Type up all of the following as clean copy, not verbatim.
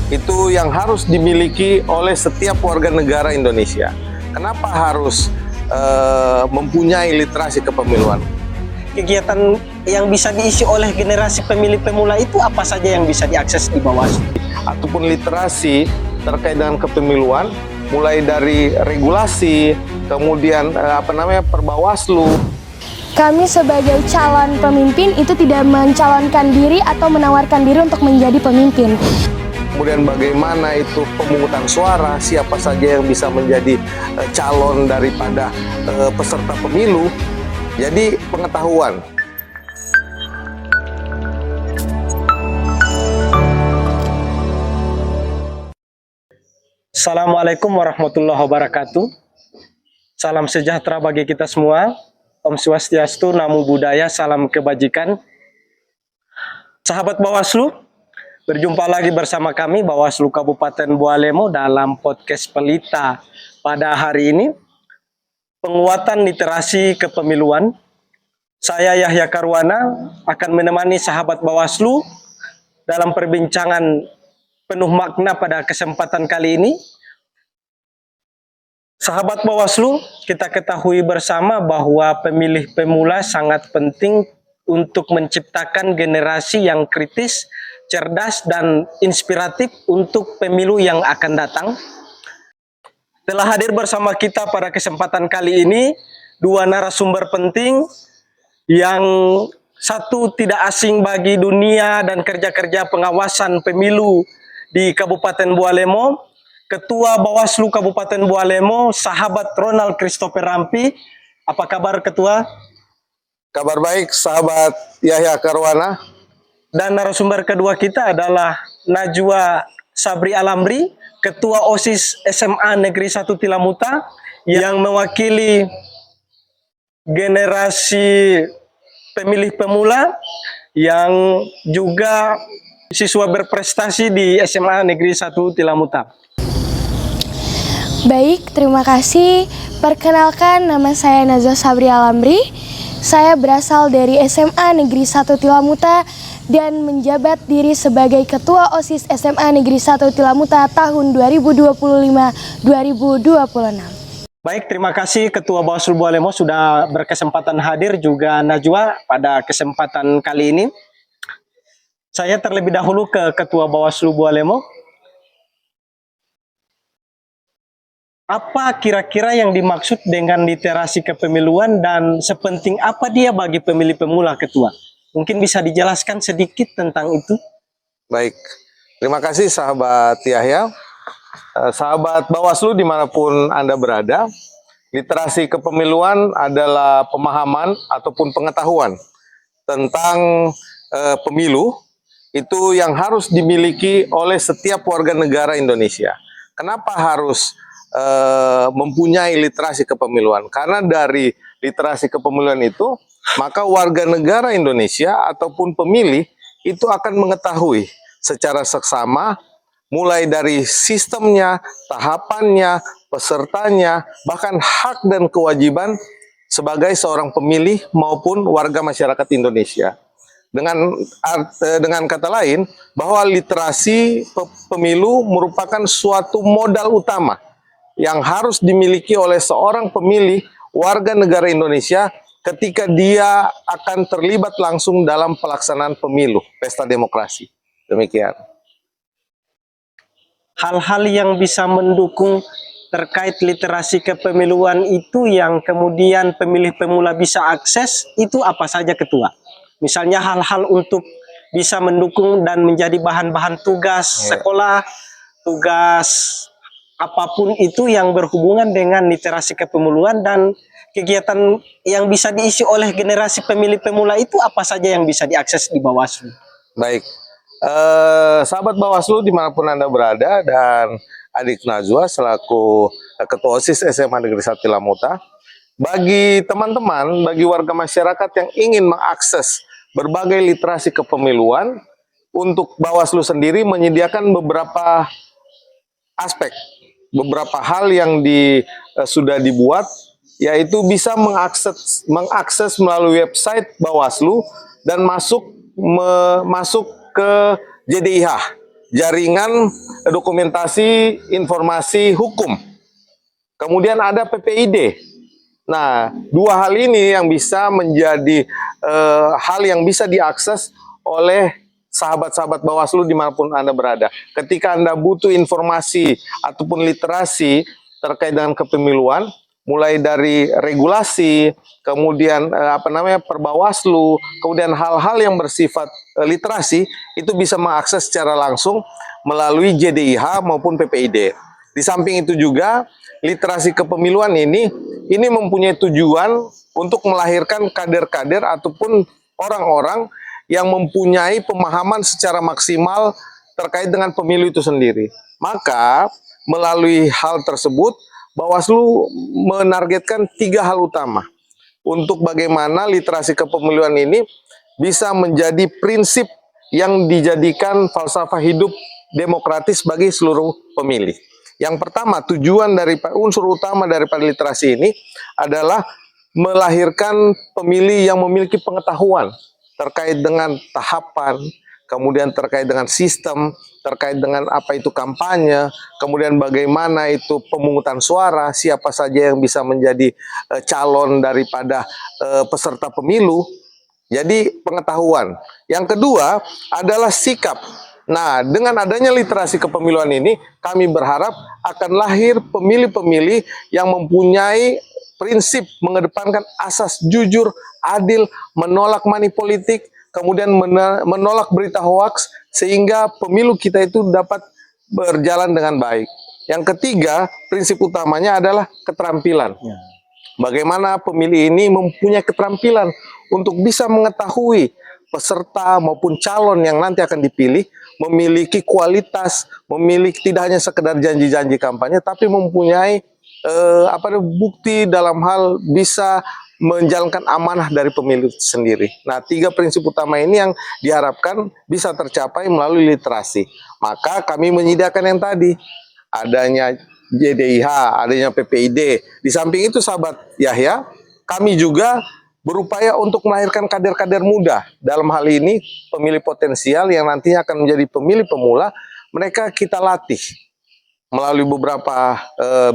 itu yang harus dimiliki oleh setiap warga negara Indonesia. Kenapa harus mempunyai literasi kepemiluan? Kegiatan yang bisa diisi oleh generasi pemilih pemula itu apa saja yang bisa diakses di Bawaslu? Ataupun literasi terkait dengan kepemiluan, mulai dari regulasi, kemudian perbawaslu. Kami sebagai calon pemimpin itu tidak mencalonkan diri atau menawarkan diri untuk menjadi pemimpin. Kemudian bagaimana itu pemungutan suara, siapa saja yang bisa menjadi calon daripada peserta pemilu. Jadi pengetahuan. Assalamualaikum warahmatullahi wabarakatuh. Salam sejahtera bagi kita semua. Om Swastiastu, Namo Buddhaya, salam kebajikan. Sahabat Bawaslu, berjumpa lagi bersama kami Bawaslu Kabupaten Bualemo dalam podcast Pelita pada hari ini. Penguatan literasi kepemiluan. Saya Yahya Karwana akan menemani sahabat Bawaslu dalam perbincangan penuh makna pada kesempatan kali ini. Sahabat Bawaslu, kita ketahui bersama bahwa pemilih pemula sangat penting untuk menciptakan generasi yang kritis, cerdas, dan inspiratif untuk pemilu yang akan datang. Telah hadir bersama kita pada kesempatan kali ini dua narasumber penting yang satu tidak asing bagi dunia dan kerja-kerja pengawasan pemilu di Kabupaten Bualemo, Ketua Bawaslu Kabupaten Bualemo, sahabat Ronald Christopher Rampi. Apa kabar Ketua? Kabar baik sahabat Yahya Karwana. Dan narasumber kedua kita adalah Najwa Sabri Alamri, Ketua OSIS SMA Negeri 1 Tilamuta yang mewakili generasi pemilih pemula yang juga siswa berprestasi di SMA Negeri 1 Tilamuta. Baik, terima kasih. Perkenalkan, nama saya Najwa Sabri Alamri. Saya berasal dari SMA Negeri 1 Tilamuta dan menjabat diri sebagai Ketua OSIS SMA Negeri 1 Tilamuta tahun 2025-2026. Baik, terima kasih Ketua Bawaslu Bualemo sudah berkesempatan hadir, juga Najwa pada kesempatan kali ini. Saya terlebih dahulu ke Ketua Bawaslu Bualemo. Apa kira-kira yang dimaksud dengan literasi kepemiluan dan sepenting apa dia bagi pemilih pemula, Ketua? Mungkin bisa dijelaskan sedikit tentang itu? Baik, terima kasih sahabat Yahya. Sahabat Bawaslu dimanapun Anda berada, literasi kepemiluan adalah pemahaman ataupun pengetahuan tentang pemilu itu yang harus dimiliki oleh setiap warga negara Indonesia. Kenapa harus mempunyai literasi kepemiluan? Karena dari literasi kepemiluan itu, maka warga negara Indonesia ataupun pemilih itu akan mengetahui secara seksama mulai dari sistemnya, tahapannya, pesertanya, bahkan hak dan kewajiban sebagai seorang pemilih maupun warga masyarakat Indonesia. Dengan kata lain, bahwa literasi pemilu merupakan suatu modal utama yang harus dimiliki oleh seorang pemilih warga negara Indonesia ketika dia akan terlibat langsung dalam pelaksanaan pemilu, pesta demokrasi. Demikian. Hal-hal yang bisa mendukung terkait literasi kepemiluan itu yang kemudian pemilih pemula bisa akses, itu apa saja Ketua? Misalnya hal-hal untuk bisa mendukung dan menjadi bahan-bahan tugas sekolah, tugas apapun itu yang berhubungan dengan literasi kepemiluan, dan kegiatan yang bisa diisi oleh generasi pemilih pemula itu apa saja yang bisa diakses di Bawaslu? Baik, sahabat Bawaslu dimanapun Anda berada dan adik Najwa selaku Ketua OSIS SMA Negeri 1 Tilamuta, bagi teman-teman, bagi warga masyarakat yang ingin mengakses berbagai literasi kepemiluan, untuk Bawaslu sendiri menyediakan beberapa aspek, beberapa hal yang sudah dibuat, yaitu bisa mengakses melalui website Bawaslu dan masuk ke JDIH. jaringan dokumentasi informasi hukum. Kemudian ada PPID. Nah, dua hal ini yang bisa menjadi hal yang bisa diakses oleh sahabat-sahabat Bawaslu dimanapun Anda berada. Ketika Anda butuh informasi ataupun literasi terkait dengan kepemiluan, mulai dari regulasi, kemudian perbawaslu, kemudian hal-hal yang bersifat literasi, itu bisa mengakses secara langsung melalui JDIH maupun PPID. Di samping itu juga, literasi kepemiluan ini mempunyai tujuan untuk melahirkan kader-kader ataupun orang-orang yang mempunyai pemahaman secara maksimal terkait dengan pemilu itu sendiri. Maka, melalui hal tersebut, Bawaslu menargetkan 3 hal utama untuk bagaimana literasi kepemiluan ini bisa menjadi prinsip yang dijadikan falsafah hidup demokratis bagi seluruh pemilih. Yang pertama, tujuan dari unsur utama daripada literasi ini adalah melahirkan pemilih yang memiliki pengetahuan terkait dengan tahapan, kemudian terkait dengan sistem, terkait dengan apa itu kampanye, kemudian bagaimana itu pemungutan suara, siapa saja yang bisa menjadi calon daripada peserta pemilu. Jadi pengetahuan. Yang kedua adalah sikap. Nah, dengan adanya literasi kepemiluan ini, kami berharap akan lahir pemilih-pemilih yang mempunyai prinsip mengedepankan asas jujur, adil, menolak money politik, kemudian menolak berita hoaks, sehingga pemilu kita itu dapat berjalan dengan baik. Yang ketiga, prinsip utamanya adalah keterampilan. Bagaimana pemilih ini mempunyai keterampilan untuk bisa mengetahui peserta maupun calon yang nanti akan dipilih memiliki kualitas, memiliki tidak hanya sekedar janji-janji kampanye, tapi mempunyai bukti dalam hal bisa menjalankan amanah dari pemilu sendiri. Nah, 3 prinsip utama ini yang diharapkan bisa tercapai melalui literasi. Maka kami menyediakan yang tadi, adanya JDIH, adanya PPID. Di samping itu, sahabat Yahya, kami juga berupaya untuk melahirkan kader-kader muda. Dalam hal ini, pemilih potensial yang nantinya akan menjadi pemilih pemula, mereka kita latih melalui beberapa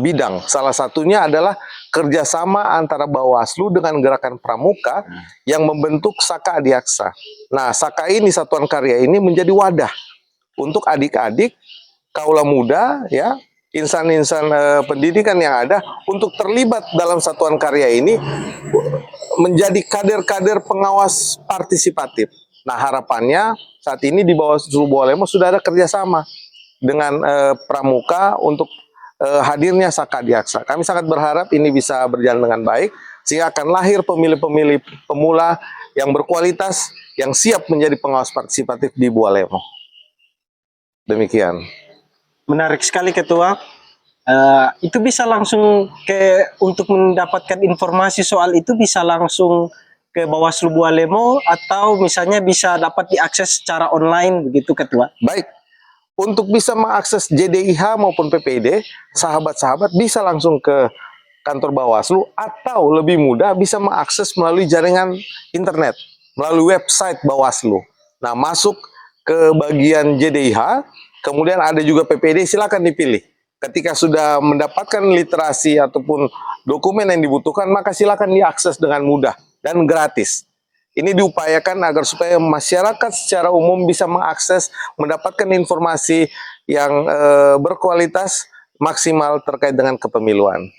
bidang. Salah satunya adalah kerjasama antara Bawaslu dengan Gerakan Pramuka yang membentuk Saka Adiaksa. Nah, Saka ini, satuan karya ini menjadi wadah untuk adik-adik, kaula muda, ya, insan-insan pendidikan yang ada untuk terlibat dalam satuan karya ini menjadi kader-kader pengawas partisipatif. Nah, harapannya saat ini di Bawaslu Bawalemo sudah ada kerjasama dengan Pramuka untuk hadirnya Saka Adiaksa. Kami sangat berharap ini bisa berjalan dengan baik, sehingga akan lahir pemilih-pemilih pemula yang berkualitas, yang siap menjadi pengawas partisipatif di Bawalemo. Demikian. Menarik sekali, Ketua. Itu bisa langsung untuk mendapatkan informasi soal itu bisa langsung ke Bawaslu Bawalemo atau misalnya bisa dapat diakses secara online begitu, Ketua? Baik. Untuk bisa mengakses JDIH maupun PPID, sahabat-sahabat bisa langsung ke kantor Bawaslu atau lebih mudah bisa mengakses melalui jaringan internet, melalui website Bawaslu. Nah, masuk ke bagian JDIH, kemudian ada juga PPID, silakan dipilih. Ketika sudah mendapatkan literasi ataupun dokumen yang dibutuhkan, maka silakan diakses dengan mudah dan gratis. Ini diupayakan agar supaya masyarakat secara umum bisa mengakses, mendapatkan informasi yang berkualitas maksimal terkait dengan kepemiluan.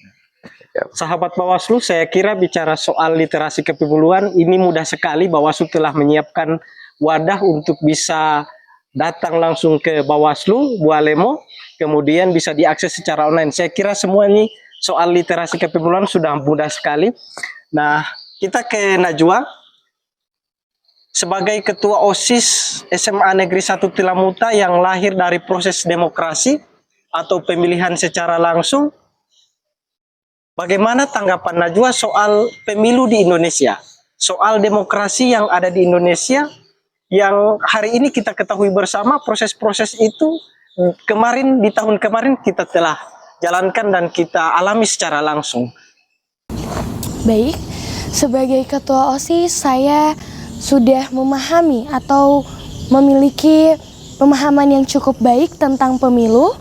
Ya. Sahabat Bawaslu, saya kira bicara soal literasi kepemiluan ini mudah sekali. Bawaslu telah menyiapkan wadah untuk bisa datang langsung ke Bawaslu Bawalemo, kemudian bisa diakses secara online. Saya kira semua ini soal literasi kepemiluan sudah mudah sekali. Nah, kita ke Najwa. Sebagai Ketua OSIS SMA Negeri 1 Tilamuta yang lahir dari proses demokrasi atau pemilihan secara langsung, bagaimana tanggapan Najwa soal pemilu di Indonesia? Soal demokrasi yang ada di Indonesia, yang hari ini kita ketahui bersama proses-proses itu kemarin, di tahun kemarin kita telah jalankan dan kita alami secara langsung. Baik, sebagai Ketua OSIS saya sudah memahami atau memiliki pemahaman yang cukup baik tentang pemilu,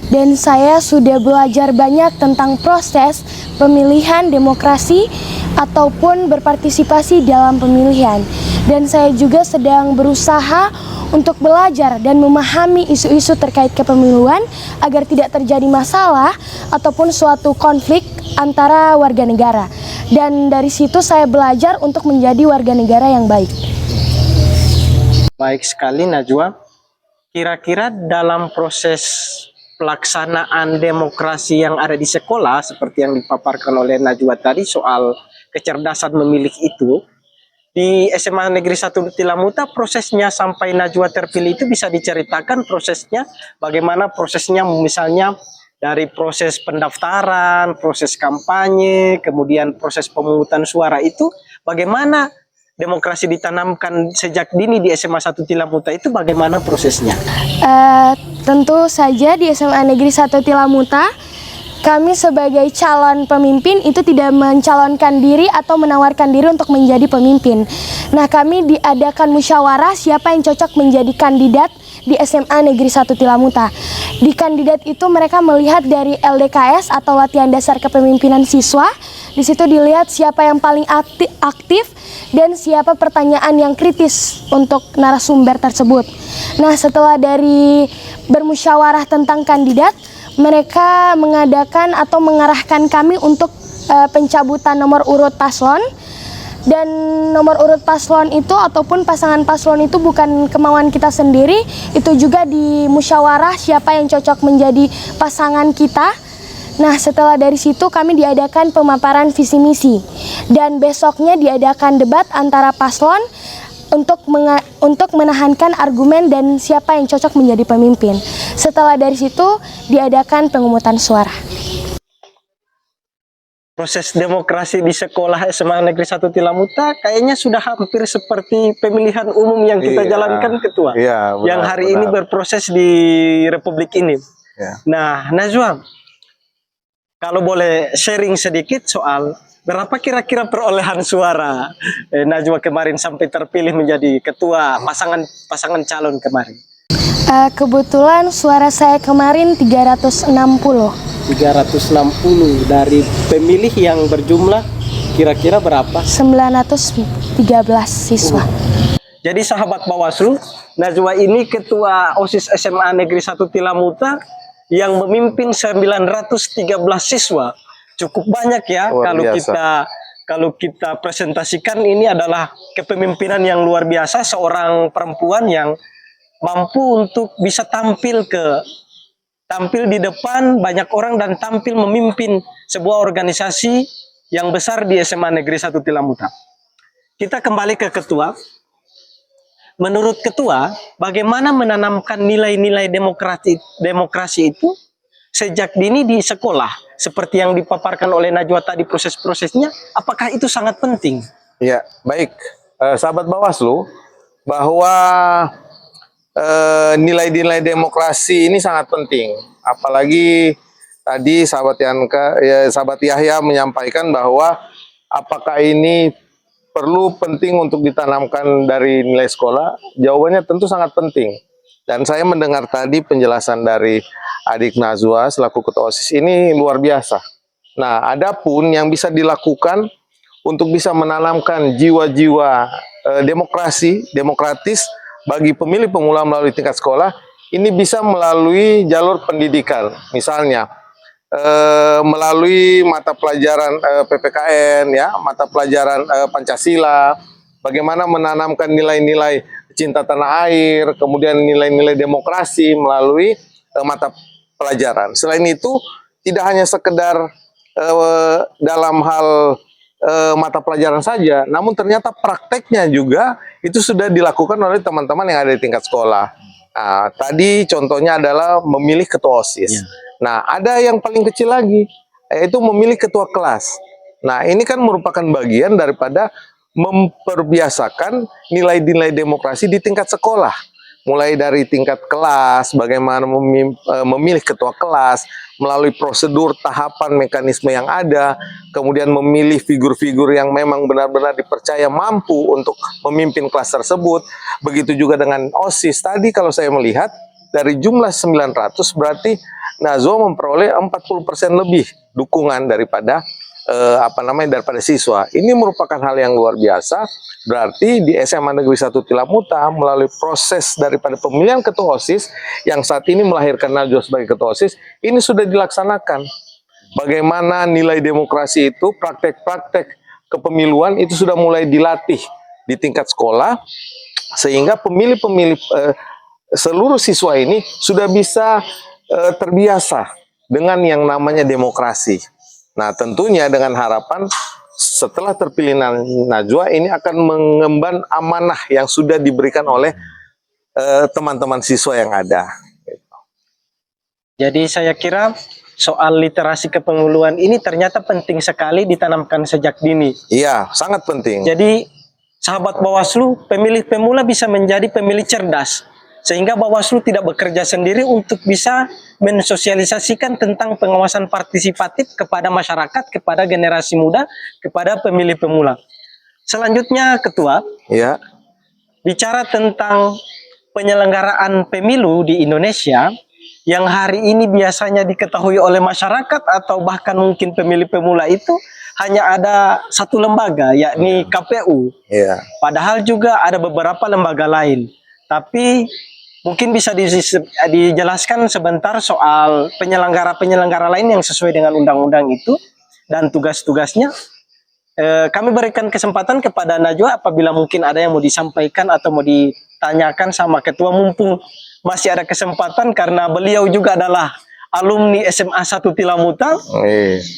dan saya sudah belajar banyak tentang proses pemilihan demokrasi ataupun berpartisipasi dalam pemilihan. Dan saya juga sedang berusaha untuk belajar dan memahami isu-isu terkait kepemiluan agar tidak terjadi masalah ataupun suatu konflik antara warga negara. Dan dari situ saya belajar untuk menjadi warga negara yang baik. Baik sekali Najwa. Kira-kira dalam proses pelaksanaan demokrasi yang ada di sekolah seperti yang dipaparkan oleh Najwa tadi soal kecerdasan memilih itu, di SMA Negeri 1 Tilamuta prosesnya sampai Najwa terpilih itu bisa diceritakan prosesnya, bagaimana prosesnya misalnya dari proses pendaftaran, proses kampanye, kemudian proses pemungutan suara itu, bagaimana demokrasi ditanamkan sejak dini di SMA 1 Tilamuta itu, bagaimana prosesnya? Tentu saja di SMA Negeri 1 Tilamuta, kami sebagai calon pemimpin itu tidak mencalonkan diri atau menawarkan diri untuk menjadi pemimpin. Nah, kami diadakan musyawarah siapa yang cocok menjadi kandidat di SMA Negeri 1 Tilamuta. Di kandidat itu mereka melihat dari LDKS atau latihan dasar kepemimpinan siswa. Di situ dilihat siapa yang paling aktif dan siapa pertanyaan yang kritis untuk narasumber tersebut. Nah, setelah dari bermusyawarah tentang kandidat, mereka mengadakan atau mengarahkan kami untuk pencabutan nomor urut paslon. Dan nomor urut paslon itu ataupun pasangan paslon itu bukan kemauan kita sendiri, itu juga di musyawarah siapa yang cocok menjadi pasangan kita. Nah, setelah dari situ kami diadakan pemaparan visi misi, dan besoknya diadakan debat antara paslon untuk menahankan argumen dan siapa yang cocok menjadi pemimpin. Setelah dari situ diadakan pemungutan suara. Proses demokrasi di sekolah SMA Negeri 1 Tilamuta kayaknya sudah hampir seperti pemilihan umum yang kita jalankan, Ketua. Iya, benar, yang hari ini berproses di Republik ini. Ya. Nah, Najwa, kalau boleh sharing sedikit soal berapa kira-kira perolehan suara Najwa kemarin sampai terpilih menjadi ketua pasangan calon kemarin? Kebetulan suara saya kemarin 360. 360 dari pemilih yang berjumlah kira-kira berapa? 913 siswa. Jadi sahabat Bawaslu, Najwa ini ketua OSIS SMA Negeri 1 Tilamuta yang memimpin 913 siswa. Cukup banyak ya. Kalau kita presentasikan, ini adalah kepemimpinan yang luar biasa seorang perempuan yang mampu untuk bisa tampil di depan banyak orang dan tampil memimpin sebuah organisasi yang besar di SMA Negeri 1 Tilamuta. Kita kembali ke Ketua. Menurut Ketua, bagaimana menanamkan nilai-nilai demokrasi itu sejak dini di sekolah? Seperti yang dipaparkan oleh Najwa tadi proses-prosesnya, apakah itu sangat penting? Ya, baik. Sahabat Bawaslu, bahwa nilai-nilai demokrasi ini sangat penting. Apalagi tadi sahabat Yahya menyampaikan bahwa apakah ini perlu penting untuk ditanamkan dari nilai sekolah? Jawabannya tentu sangat penting. Dan saya mendengar tadi penjelasan dari adik Najwa selaku ketua OSIS ini luar biasa. Nah, adapun yang bisa dilakukan untuk bisa menanamkan jiwa-jiwa demokratis bagi pemilih pemula melalui tingkat sekolah, ini bisa melalui jalur pendidikan. Misalnya, melalui mata pelajaran PPKN, ya, mata pelajaran Pancasila, bagaimana menanamkan nilai-nilai cinta tanah air, kemudian nilai-nilai demokrasi melalui mata pelajaran. Selain itu, tidak hanya sekedar dalam hal mata pelajaran saja, namun ternyata prakteknya juga itu sudah dilakukan oleh teman-teman yang ada di tingkat sekolah. Nah, tadi contohnya adalah memilih ketua OSIS. Ya. Nah, ada yang paling kecil lagi, yaitu memilih ketua kelas. Nah, ini kan merupakan bagian daripada memperbiasakan nilai-nilai demokrasi di tingkat sekolah. Mulai dari tingkat kelas, bagaimana memilih ketua kelas, melalui prosedur, tahapan, mekanisme yang ada, kemudian memilih figur-figur yang memang benar-benar dipercaya mampu untuk memimpin kelas tersebut. Begitu juga dengan OSIS. Tadi kalau saya melihat dari jumlah 900 berarti Najwa memperoleh 40% lebih dukungan daripada daripada siswa. Ini merupakan hal yang luar biasa. Berarti di SMA Negeri 1 Tilamuta melalui proses daripada pemilihan ketua OSIS yang saat ini melahirkan Najwa sebagai ketua OSIS, ini sudah dilaksanakan. Bagaimana nilai demokrasi itu, praktek-praktek kepemiluan itu sudah mulai dilatih di tingkat sekolah, sehingga pemilih-pemilih seluruh siswa ini sudah bisa terbiasa dengan yang namanya demokrasi. Nah, tentunya dengan harapan setelah terpilih Najwa ini akan mengemban amanah yang sudah diberikan oleh teman-teman siswa yang ada. Jadi saya kira soal literasi kepemiluan ini ternyata penting sekali ditanamkan sejak dini. Iya, sangat penting. Jadi sahabat Bawaslu, pemilih pemula bisa menjadi pemilih cerdas. Sehingga Bawaslu tidak bekerja sendiri untuk bisa mensosialisasikan tentang pengawasan partisipatif kepada masyarakat, kepada generasi muda, kepada pemilih pemula. Selanjutnya, Ketua, Ya. bicara tentang penyelenggaraan pemilu di Indonesia, yang hari ini biasanya diketahui oleh masyarakat atau bahkan mungkin pemilih pemula itu hanya ada satu lembaga, yakni KPU. Iya. Padahal juga ada beberapa lembaga lain. Tapi mungkin bisa dijelaskan sebentar soal penyelenggara-penyelenggara lain yang sesuai dengan undang-undang itu dan tugas-tugasnya. Kami berikan kesempatan kepada Najwa apabila mungkin ada yang mau disampaikan atau mau ditanyakan sama Ketua, mumpung masih ada kesempatan karena beliau juga adalah alumni SMA 1 Tilamuta.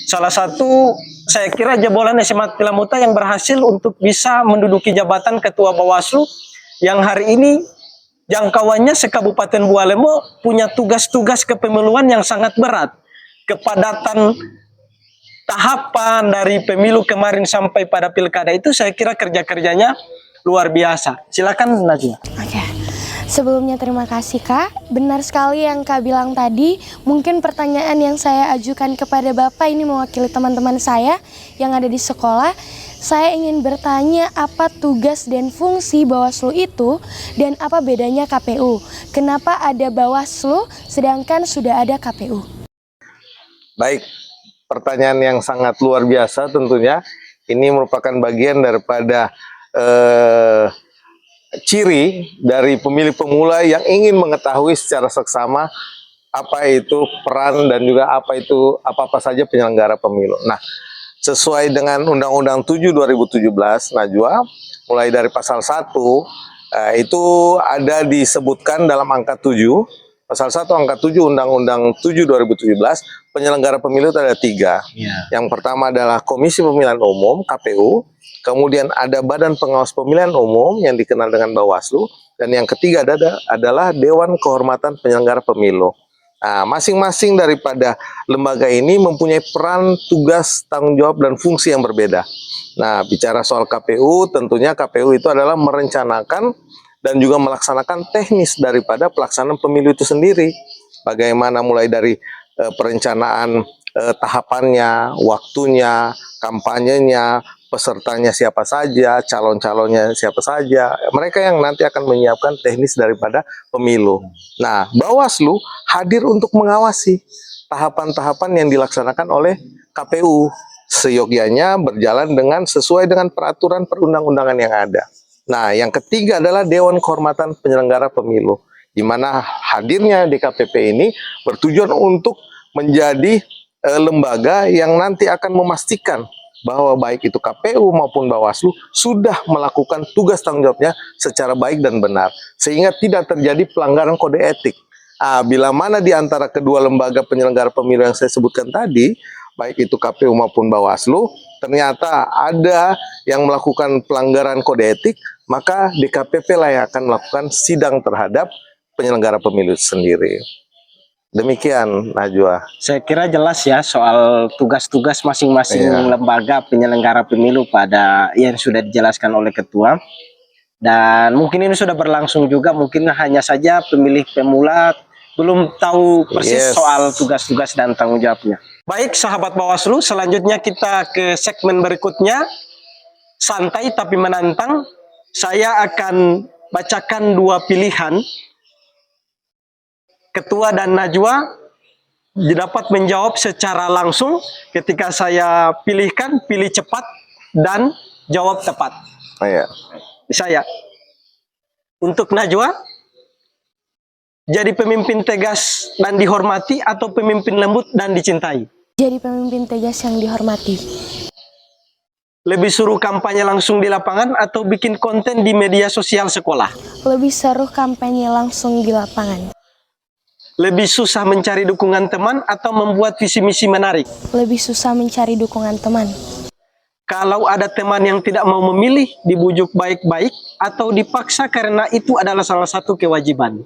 Salah satu saya kira jebolan SMA Tilamuta yang berhasil untuk bisa menduduki jabatan Ketua Bawaslu yang hari ini jangkauannya se-Kabupaten Bualemo, punya tugas-tugas kepemiluan yang sangat berat. Kepadatan tahapan dari pemilu kemarin sampai pada pilkada itu saya kira kerja-kerjanya luar biasa. Silakan Najwa. Oke. Sebelumnya terima kasih Kak, benar sekali yang Kak bilang tadi. Mungkin pertanyaan yang saya ajukan kepada Bapak ini mewakili teman-teman saya yang ada di sekolah. Saya ingin bertanya apa tugas dan fungsi Bawaslu itu dan apa bedanya KPU. Kenapa ada Bawaslu sedangkan sudah ada KPU? Baik, pertanyaan yang sangat luar biasa tentunya. Ini merupakan bagian daripada ciri dari pemilih pemula yang ingin mengetahui secara seksama apa itu peran dan juga apa saja penyelenggara pemilu. Nah, sesuai dengan Undang-Undang 7 2017 Najwa, mulai dari pasal 1 itu ada disebutkan dalam angka 7, pasal 1 angka 7 Undang-Undang 7 2017, penyelenggara pemilu itu ada 3. Yang pertama adalah Komisi Pemilihan Umum KPU, kemudian ada Badan Pengawas Pemilihan Umum yang dikenal dengan Bawaslu, dan yang ketiga adalah Dewan Kehormatan Penyelenggara Pemilu. Nah, masing-masing daripada lembaga ini mempunyai peran, tugas, tanggung jawab, dan fungsi yang berbeda. Nah, bicara soal KPU, tentunya KPU itu adalah merencanakan dan juga melaksanakan teknis daripada pelaksanaan pemilu itu sendiri. Bagaimana mulai dari perencanaan tahapannya, waktunya, kampanyenya, pesertanya siapa saja, calon-calonnya siapa saja, mereka yang nanti akan menyiapkan teknis daripada pemilu. Nah, Bawaslu hadir untuk mengawasi tahapan-tahapan yang dilaksanakan oleh KPU, seyogyanya berjalan sesuai dengan peraturan perundang-undangan yang ada. Nah, yang ketiga adalah Dewan Kehormatan Penyelenggara Pemilu, di mana hadirnya DKPP ini bertujuan untuk menjadi lembaga yang nanti akan memastikan bahwa baik itu KPU maupun Bawaslu sudah melakukan tugas tanggung jawabnya secara baik dan benar, sehingga tidak terjadi pelanggaran kode etik. Bila mana di antara kedua lembaga penyelenggara pemilu yang saya sebutkan tadi, baik itu KPU maupun Bawaslu, ternyata ada yang melakukan pelanggaran kode etik, maka DKPP lah yang akan melakukan sidang terhadap penyelenggara pemilu sendiri. Demikian, Najwa. Saya kira jelas ya soal tugas-tugas masing-masing lembaga penyelenggara pemilu pada yang sudah dijelaskan oleh Ketua. Dan mungkin ini sudah berlangsung juga, mungkin hanya saja pemilih pemula belum tahu persis Yes. soal tugas-tugas dan tanggung jawabnya. Baik, sahabat Bawaslu, selanjutnya kita ke segmen berikutnya. Santai tapi menantang. Saya akan bacakan dua pilihan. Ketua dan Najwa dapat menjawab secara langsung. Ketika saya pilihkan, pilih cepat dan jawab tepat. Oh, ya. Saya. Untuk Najwa, jadi pemimpin tegas dan dihormati atau pemimpin lembut dan dicintai? Jadi pemimpin tegas yang dihormati. Lebih suruh kampanye langsung di lapangan atau bikin konten di media sosial sekolah? Lebih seru kampanye langsung di lapangan. Lebih susah mencari dukungan teman atau membuat visi misi menarik? Lebih susah mencari dukungan teman. Kalau ada teman yang tidak mau memilih, dibujuk baik-baik atau dipaksa karena itu adalah salah satu kewajiban?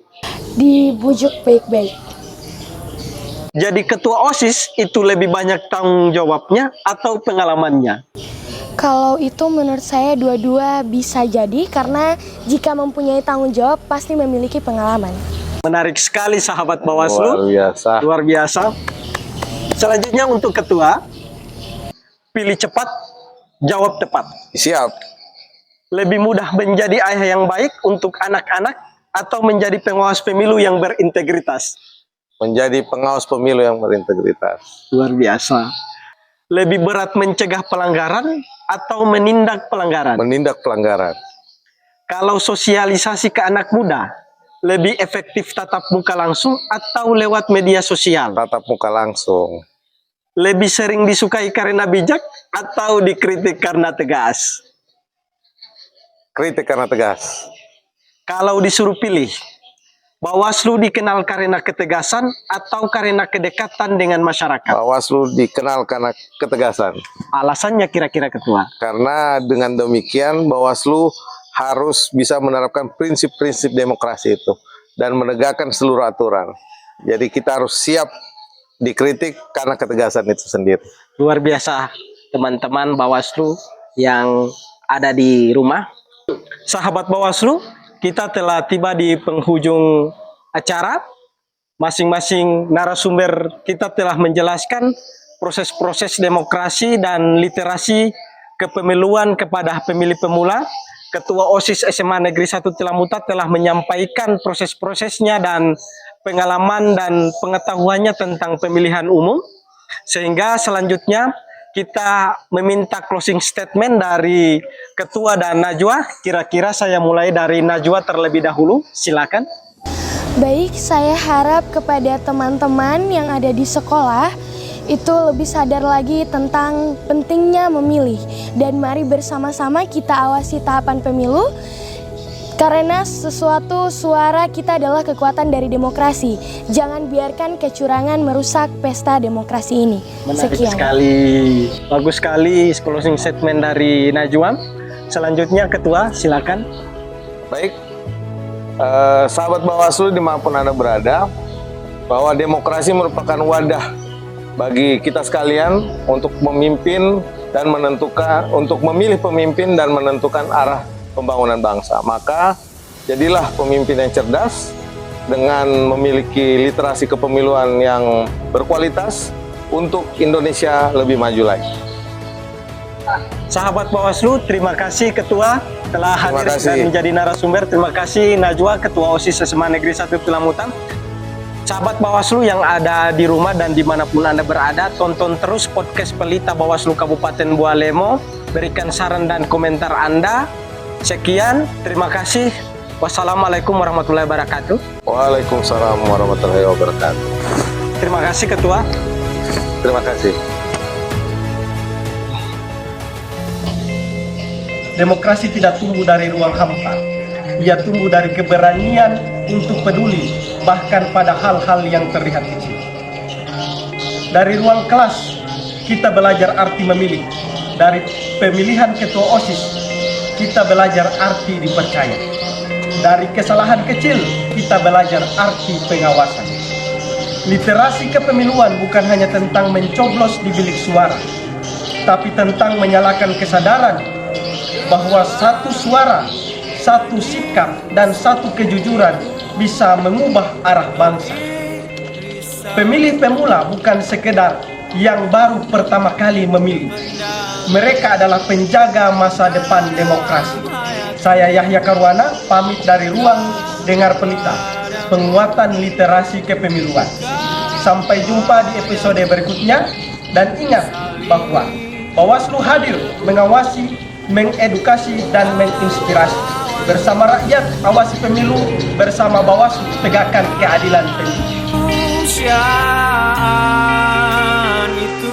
Dibujuk baik-baik. Jadi ketua OSIS itu lebih banyak tanggung jawabnya atau pengalamannya? Kalau itu menurut saya dua-dua bisa jadi, karena jika mempunyai tanggung jawab pasti memiliki pengalaman. Menarik sekali sahabat Luar Bawaslu. biasa. Luar biasa. Selanjutnya untuk ketua, pilih cepat, jawab tepat. Siap. Lebih mudah menjadi ayah yang baik untuk anak-anak atau menjadi pengawas pemilu yang berintegritas? Menjadi pengawas pemilu yang berintegritas. Luar biasa. Lebih berat mencegah pelanggaran atau menindak pelanggaran? Menindak pelanggaran. Kalau sosialisasi ke anak muda, lebih efektif tatap muka langsung atau lewat media sosial? Tatap muka langsung. Lebih sering disukai karena bijak atau dikritik karena tegas? Kritik karena tegas. Kalau disuruh pilih, Bawaslu dikenal karena ketegasan atau karena kedekatan dengan masyarakat? Bawaslu dikenal karena ketegasan. Alasannya kira-kira ketua? Karena dengan demikian Bawaslu harus bisa menerapkan prinsip-prinsip demokrasi itu dan menegakkan seluruh aturan. Jadi kita harus siap dikritik karena ketegasan itu sendiri. Luar biasa teman-teman Bawaslu yang ada di rumah. Sahabat Bawaslu, kita telah tiba di penghujung acara. Masing-masing narasumber kita telah menjelaskan proses-proses demokrasi dan literasi kepemiluan kepada pemilih pemula. Ketua OSIS SMA Negeri 1 Tilamuta telah menyampaikan proses-prosesnya dan pengalaman dan pengetahuannya tentang pemilihan umum. Sehingga selanjutnya kita meminta closing statement dari Ketua dan Najwa. Kira-kira saya mulai dari Najwa terlebih dahulu. Silakan. Baik, saya harap kepada teman-teman yang ada di sekolah itu lebih sadar lagi tentang pentingnya memilih. Dan mari bersama-sama kita awasi tahapan pemilu, karena sesuatu suara kita adalah kekuatan dari demokrasi. Jangan biarkan kecurangan merusak pesta demokrasi ini. Menarik Sekian. sekali. Bagus sekali closing statement dari Najwa. Selanjutnya Ketua, silakan. Baik, sahabat Bawaslu dimanapun Anda berada, bahwa demokrasi merupakan wadah bagi kita sekalian untuk memimpin dan menentukan, untuk memilih pemimpin dan menentukan arah pembangunan bangsa. Maka jadilah pemimpin yang cerdas dengan memiliki literasi kepemiluan yang berkualitas untuk Indonesia lebih maju lagi. Sahabat Bawaslu, terima kasih Ketua telah Terima hadir kasih. dan menjadi narasumber. Terima kasih Najwa, Ketua OSIS SMA Negeri 1 Tilamutan. Sahabat Bawaslu yang ada di rumah dan dimanapun Anda berada, tonton terus podcast Pelita Bawaslu Kabupaten Bualemo. Berikan saran dan komentar Anda. Sekian, terima kasih. Wassalamualaikum warahmatullahi wabarakatuh. Waalaikumsalam warahmatullahi wabarakatuh. Terima kasih Ketua. Terima kasih. Demokrasi tidak tumbuh dari ruang hampa. Ia tumbuh dari keberanian untuk peduli, bahkan pada hal-hal yang terlihat kecil. Dari ruang kelas, kita belajar arti memilih. Dari pemilihan ketua OSIS, kita belajar arti dipercaya. Dari kesalahan kecil, kita belajar arti pengawasan. Literasi kepemiluan bukan hanya tentang mencoblos di bilik suara, tapi tentang menyalakan kesadaran bahwa satu suara, satu sikap, dan satu kejujuran bisa mengubah arah bangsa. Pemilih pemula bukan sekedar yang baru pertama kali memilih. Mereka adalah penjaga masa depan demokrasi. Saya Yahya Karwana, pamit dari Ruang Dengar Pelita, penguatan literasi kepemiluan. Sampai jumpa di episode berikutnya, dan ingat bahwa Bawaslu hadir mengawasi, mengedukasi, dan menginspirasi. Bersama rakyat, awasi pemilu. Bersama Bawaslu, tegakkan keadilan pemilu. Kemanusiaan itu